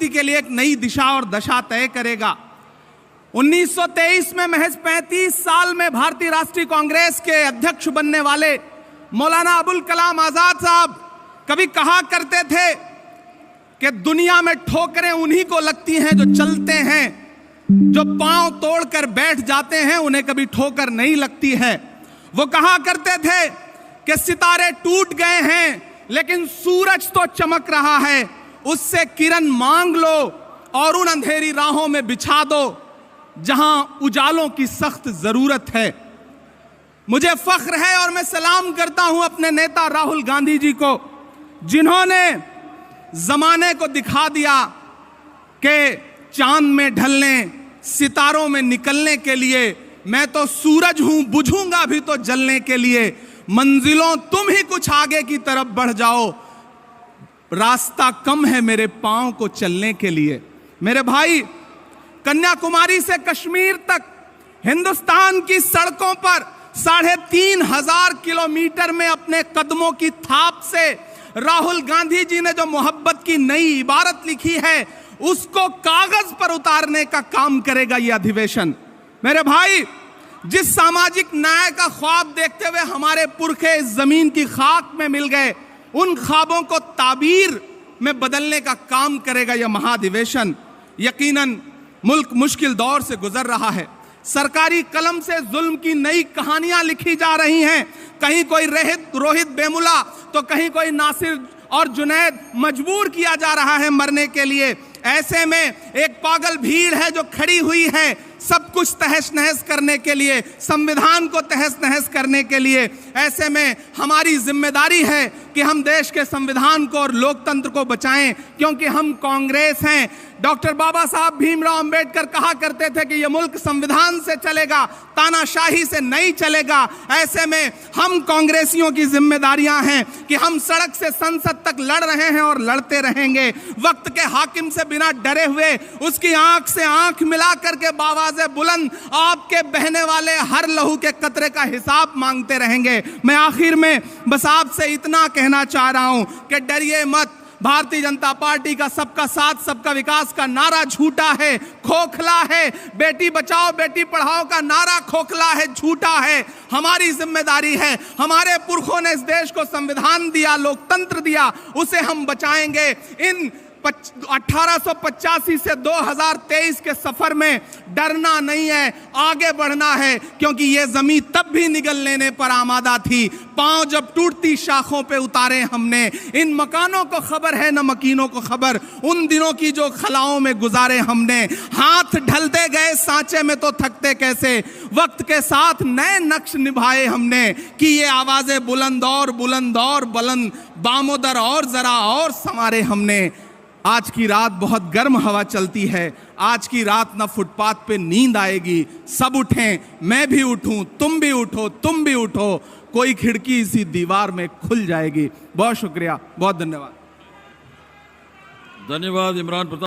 के लिए एक नई दिशा और दशा तय करेगा। 1923 में महज 35 साल में भारतीय राष्ट्रीय कांग्रेस के अध्यक्ष बनने वाले मौलाना अबुल कलाम आजाद साहब कभी कहा करते थे कि दुनिया में ठोकरें उन्हीं को लगती हैं जो चलते हैं, जो पांव तोड़कर बैठ जाते हैं उन्हें कभी ठोकर नहीं लगती है। वो कहा करते थे कि सितारे टूट गए हैं लेकिन सूरज तो चमक रहा है, उससे किरण मांग लो और उन अंधेरी राहों में बिछा दो जहां उजालों की सख्त जरूरत है। मुझे फख्र है और मैं सलाम करता हूं अपने नेता राहुल गांधी जी को, जिन्होंने जमाने को दिखा दिया कि चांद में ढलने, सितारों में निकलने के लिए मैं तो सूरज हूं, बुझूंगा भी तो जलने के लिए। मंजिलों तुम ही कुछ आगे की तरफ बढ़ जाओ, रास्ता कम है मेरे पांव को चलने के लिए। मेरे भाई, कन्याकुमारी से कश्मीर तक हिंदुस्तान की सड़कों पर 3,500 किलोमीटर में अपने कदमों की थाप से राहुल गांधी जी ने जो मोहब्बत की नई इबारत लिखी है उसको कागज पर उतारने का काम करेगा यह अधिवेशन। मेरे भाई, जिस सामाजिक न्याय का ख्वाब देखते हुए हमारे पुरखे इस जमीन की खाक में मिल गए, उन ख्वाबों को ताबीर में बदलने का काम करेगा यह महाधिवेशन। यकीनन मुल्क मुश्किल दौर से गुजर रहा है, सरकारी कलम से जुल्म की नई कहानियां लिखी जा रही हैं। कहीं कोई रोहित बेमुला तो कहीं कोई नासिर और जुनैद मजबूर किया जा रहा है मरने के लिए। ऐसे में एक पागल भीड़ है जो खड़ी हुई है सब कुछ तहस नहस करने के लिए, संविधान को तहस नहस करने के लिए। ऐसे में हमारी जिम्मेदारी है कि हम देश के संविधान को और लोकतंत्र को बचाएं, क्योंकि हम कांग्रेस हैं। डॉक्टर बाबा साहब भीमराव अंबेडकर कहा करते थे कि यह मुल्क संविधान से चलेगा, तानाशाही से नहीं चलेगा। ऐसे में हम कांग्रेसियों की जिम्मेदारियां हैं कि हम सड़क से संसद तक लड़ रहे हैं और लड़ते रहेंगे। वक्त के हाकिम से बिना डरे हुए उसकी आंख से आंख मिला करके बावाज़े बुलंद आपके बहने वाले हर लहू के कतरे का हिसाब मांगते रहेंगे। मैं आखिर में बस आपसे इतना कहना चाह रहा हूं कि डरिए मत। भारतीय जनता पार्टी का सबका साथ सबका विकास का नारा झूठा है, खोखला है। बेटी बचाओ बेटी पढ़ाओ का नारा खोखला है, झूठा है। हमारी जिम्मेदारी है, हमारे पुरखों ने इस देश को संविधान दिया, लोकतंत्र दिया, उसे हम बचाएंगे। इन 1885 से 2023 के सफर में डरना नहीं है, आगे बढ़ना है, क्योंकि ये जमीन तब भी निगल लेने पर आमादा थी। पांव जब टूटती शाखों पे उतारे हमने। इन मकानों को खबर है न मकीनों को खबर, उन दिनों की जो खलाओं में गुजारे हमने। हाथ ढलते गए सांचे में तो थकते कैसे, वक्त के साथ नए नक्श निभाए हमने कि ये आवाजें बुलंद और बुलंद, बामोदर और जरा और संवारे हमने। आज की रात बहुत गर्म हवा चलती है, आज की रात ना फुटपाथ पे नींद आएगी। सब उठें, मैं भी उठूं, तुम भी उठो, तुम भी उठो, कोई खिड़की इसी दीवार में खुल जाएगी। बहुत शुक्रिया, बहुत धन्यवाद। धन्यवाद इमरान प्रताप।